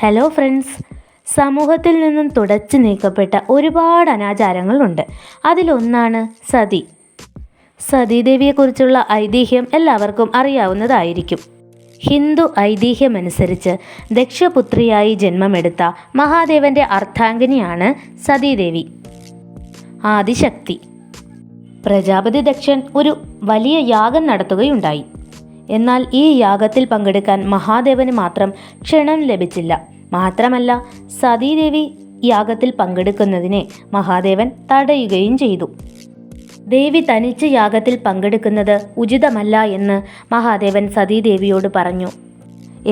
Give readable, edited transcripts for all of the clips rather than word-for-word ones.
Hello friends, സമൂഹത്തിൽ നിന്നും തുടച്ചു നീക്കപ്പെട്ട ഒരുപാട് അനാചാരങ്ങളുണ്ട്. അതിലൊന്നാണ് സതി. സതീദേവിയെക്കുറിച്ചുള്ള ഐതിഹ്യം എല്ലാവർക്കും അറിയാവുന്നതായിരിക്കും. ഹിന്ദു ഐതിഹ്യമനുസരിച്ച് ദക്ഷപുത്രിയായി ജന്മമെടുത്ത മഹാദേവന്റെ അർദ്ധാംഗിനിയാണ് സതീദേവി, ആദിശക്തി. പ്രജാപതി ദക്ഷൻ ഒരു വലിയ യാഗം നടത്തുകയുണ്ടായി. എന്നാൽ ഈ യാഗത്തിൽ പങ്കെടുക്കാൻ മഹാദേവന് മാത്രം ക്ഷണം ലഭിച്ചില്ല. മാത്രമല്ല, സതീദേവി യാഗത്തിൽ പങ്കെടുക്കുന്നതിനെ മഹാദേവൻ തടയുകയും ചെയ്തു. ദേവി തനിച്ച് യാഗത്തിൽ പങ്കെടുക്കുന്നത് ഉചിതമല്ല എന്ന് മഹാദേവൻ സതീദേവിയോട് പറഞ്ഞു.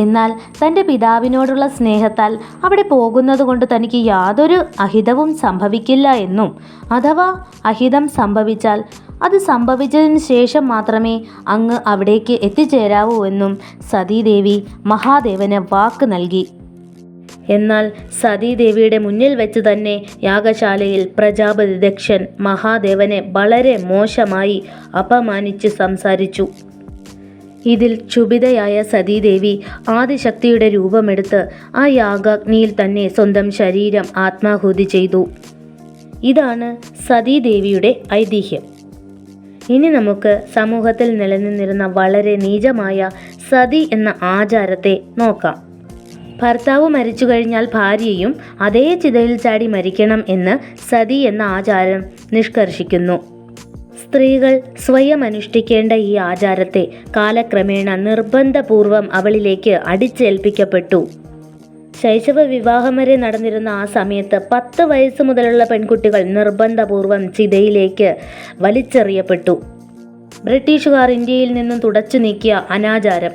എന്നാൽ തൻ്റെ പിതാവിനോടുള്ള സ്നേഹത്താൽ അവിടെ പോകുന്നത് കൊണ്ട് തനിക്ക് യാതൊരു അഹിതവും സംഭവിക്കില്ല എന്നും, അഥവാ അഹിതം സംഭവിച്ചാൽ അത് സംഭവിച്ചതിന് ശേഷം മാത്രമേ അങ്ങ് അവിടേക്ക് എത്തിച്ചേരാവൂ എന്നും സതീദേവി മഹാദേവന് വാക്ക് നൽകി. എന്നാൽ സതീദേവിയുടെ മുന്നിൽ വെച്ച് തന്നെ യാഗശാലയിൽ പ്രജാപതി ദക്ഷൻ മഹാദേവനെ വളരെ മോശമായി അപമാനിച്ച് സംസാരിച്ചു. ഇതിൽ ക്ഷുഭിതയായ സതീദേവി ആദിശക്തിയുടെ രൂപമെടുത്ത് ആ യാഗാഗ്നിയിൽ തന്നെ സ്വന്തം ശരീരം ആത്മാഹുതി ചെയ്തു. ഇതാണ് സതീദേവിയുടെ ഐതിഹ്യം. ഇനി നമുക്ക് സമൂഹത്തിൽ നിലനിന്നിരുന്ന വളരെ നീചമായ സതി എന്ന ആചാരത്തെ നോക്കാം. ഭർത്താവ് മരിച്ചു കഴിഞ്ഞാൽ ഭാര്യയും അതേ ചിതയിൽ ചാടി മരിക്കണം എന്ന് സതി എന്ന ആചാരം നിഷ്കർഷിക്കുന്നു. സ്ത്രീകൾ സ്വയം അനുഷ്ഠിക്കേണ്ട ഈ ആചാരത്തെ കാലക്രമേണ നിർബന്ധപൂർവം അവളിലേക്ക് അടിച്ചേൽപ്പിക്കപ്പെട്ടു. ശൈശവ വിവാഹം വരെ നടന്നിരുന്ന ആ സമയത്ത് 10 വയസ്സ് മുതലുള്ള പെൺകുട്ടികൾ നിർബന്ധപൂർവം ചിതയിലേക്ക് വലിച്ചെറിയപ്പെട്ടു. ബ്രിട്ടീഷുകാർ ഇന്ത്യയിൽ നിന്നും തുടച്ചു നീക്കിയ അനാചാരം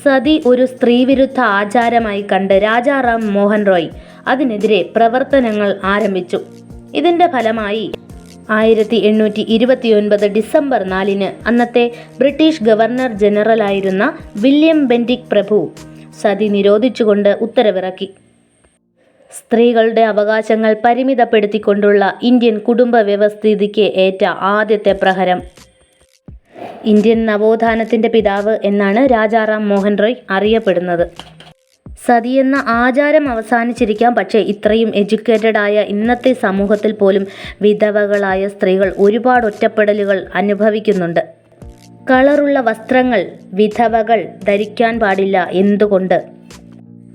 സതി ഒരു സ്ത്രീവിരുദ്ധ ആചാരമായി കണ്ട് രാജാ റാം മോഹൻ റോയ് അതിനെതിരെ പ്രവർത്തനങ്ങൾ ആരംഭിച്ചു. ഇതിൻ്റെ ഫലമായി 1829 ഡിസംബർ 4 അന്നത്തെ ബ്രിട്ടീഷ് ഗവർണർ ജനറലായിരുന്ന വില്യം ബെന്റിക് പ്രഭു സതി നിരോധിച്ചുകൊണ്ട് ഉത്തരവിറക്കി. സ്ത്രീകളുടെ അവകാശങ്ങൾ പരിമിതപ്പെടുത്തിക്കൊണ്ടുള്ള ഇന്ത്യൻ കുടുംബ വ്യവസ്ഥിതിക്ക് ഏറ്റ ആദ്യത്തെ പ്രഹരം. ഇന്ത്യൻ നവോത്ഥാനത്തിൻ്റെ പിതാവ് എന്നാണ് രാജാ റാം മോഹൻ റോയ് അറിയപ്പെടുന്നത്. സതി എന്ന ആചാരം അവസാനിച്ചിരിക്കാം, പക്ഷേ ഇത്രയും എഡ്യൂക്കേറ്റഡ് ആയ ഇന്നത്തെ സമൂഹത്തിൽ പോലും വിധവകളായ സ്ത്രീകൾ ഒരുപാട് ഒറ്റപ്പെടലുകൾ അനുഭവിക്കുന്നുണ്ട്. കളറുള്ള വസ്ത്രങ്ങൾ വിധവകൾ ധരിക്കാൻ പാടില്ല. എന്തുകൊണ്ട്?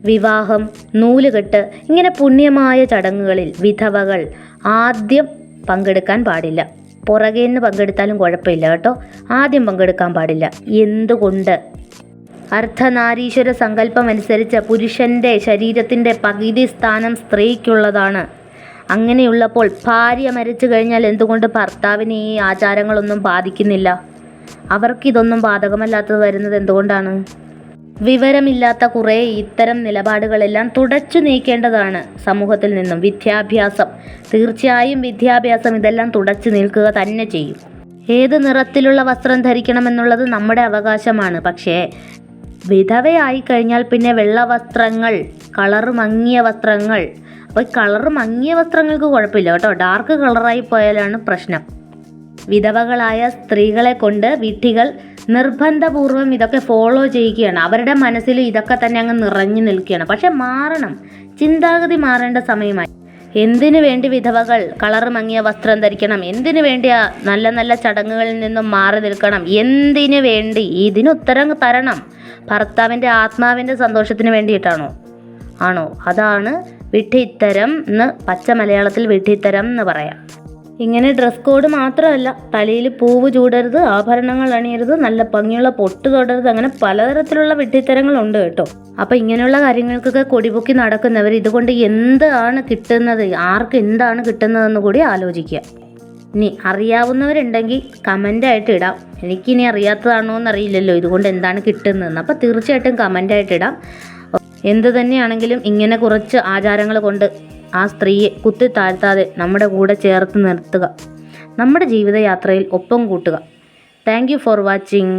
വിവാഹം, നൂലുകെട്ട്, ഇങ്ങനെ പുണ്യമായ ചടങ്ങുകളിൽ വിധവകൾ ആദ്യം പങ്കെടുക്കാൻ പാടില്ല. പുറകേന്ന് പങ്കെടുത്താലും കുഴപ്പമില്ല കേട്ടോ, ആദ്യം പങ്കെടുക്കാൻ പാടില്ല. എന്തുകൊണ്ട്? അർദ്ധനാരീശ്വര സങ്കല്പം അനുസരിച്ച് പുരുഷൻ്റെ ശരീരത്തിൻ്റെ പകുതി സ്ഥാനം സ്ത്രീക്കുള്ളതാണ്. അങ്ങനെയുള്ളപ്പോൾ ഭാര്യ മരിച്ചു കഴിഞ്ഞാൽ എന്തുകൊണ്ട് ഭർത്താവിന് ഈ ആചാരങ്ങളൊന്നും ബാധിക്കുന്നില്ല? അവർക്കിതൊന്നും ബാധകമല്ലാത്തത് വരുന്നത് എന്തുകൊണ്ടാണ്? വിവരമില്ലാത്ത കുറേ ഇത്തരം നിലപാടുകളെല്ലാം തുടച്ചു നീക്കേണ്ടതാണ് സമൂഹത്തിൽ നിന്നും. വിദ്യാഭ്യാസം, തീർച്ചയായും വിദ്യാഭ്യാസം ഇതെല്ലാം തുടച്ചു നീക്കുക തന്നെ ചെയ്യും. ഏത് നിറത്തിലുള്ള വസ്ത്രം ധരിക്കണമെന്നുള്ളത് നമ്മുടെ അവകാശമാണ്. പക്ഷേ വിധവയായി കഴിഞ്ഞാൽ പിന്നെ വെള്ള വസ്ത്രങ്ങൾ, കളറ് മങ്ങിയ വസ്ത്രങ്ങൾ. അപ്പോൾ കളറ് മങ്ങിയ വസ്ത്രങ്ങൾക്ക് കുഴപ്പമില്ല കേട്ടോ, ഡാർക്ക് കളറായി പോയാലാണ് പ്രശ്നം. വിധവകളായ സ്ത്രീകളെ കൊണ്ട് വിഡ്ഢികൾ നിർബന്ധപൂർവം ഇതൊക്കെ ഫോളോ ചെയ്യുകയാണ്. അവരുടെ മനസ്സിൽ ഇതൊക്കെ തന്നെ അങ്ങ് നിറഞ്ഞു നിൽക്കുകയാണ്. പക്ഷെ മാറണം, ചിന്താഗതി മാറേണ്ട സമയമായി. എന്തിനു വേണ്ടി വിധവകൾ കളറ് മങ്ങിയ വസ്ത്രം ധരിക്കണം? എന്തിനു വേണ്ടി നല്ല നല്ല ചടങ്ങുകളിൽ നിന്നും മാറി നിൽക്കണം? എന്തിനു വേണ്ടി? ഇതിന് ഉത്തരം തരണം. ഭർത്താവിൻ്റെ ആത്മാവിൻ്റെ സന്തോഷത്തിന് വേണ്ടിയിട്ടാണോ? ആണോ? അതാണ് വിഡ്ഢിത്തരം എന്ന് പച്ച മലയാളത്തിൽ വിഡ്ഢിത്തരം എന്ന് പറയാം. ഇങ്ങനെ ഡ്രസ് കോഡ് മാത്രമല്ല, തലയിൽ പൂവ് ചൂടരുത്, ആഭരണങ്ങൾ അണിയരുത്, നല്ല ഭംഗിയുള്ള പൊട്ട് തൊടരുത്, അങ്ങനെ പലതരത്തിലുള്ള വിഡ്ഢിത്തരങ്ങളുണ്ട് കേട്ടോ. അപ്പോൾ ഇങ്ങനെയുള്ള കാര്യങ്ങൾക്കൊക്കെ കൊടിപൊക്കി നടക്കുന്നവർ ഇതുകൊണ്ട് എന്താണ് കിട്ടുന്നത്, ആർക്ക് എന്താണ് കിട്ടുന്നതെന്ന് കൂടി ആലോചിക്കുക. ഇനി അറിയാവുന്നവരുണ്ടെങ്കിൽ കമൻ്റായിട്ട് ഇടാം. എനിക്കിനി അറിയാത്തതാണോ എന്നറിയില്ലല്ലോ ഇതുകൊണ്ട് എന്താണ് കിട്ടുന്നതെന്ന്. അപ്പോൾ തീർച്ചയായിട്ടും കമൻ്റായിട്ട് ഇടാം. എന്ത് തന്നെയാണെങ്കിലും ഇങ്ങനെ കുറച്ച് ആചാരങ്ങൾ കൊണ്ട് ആ സ്ത്രീയെ കുത്തി താഴ്ത്താതെ നമ്മുടെ കൂടെ ചേർത്ത് നിർത്തുക, നമ്മുടെ ജീവിതയാത്രയിൽ ഒപ്പം കൂട്ടുക. Thank you for watching.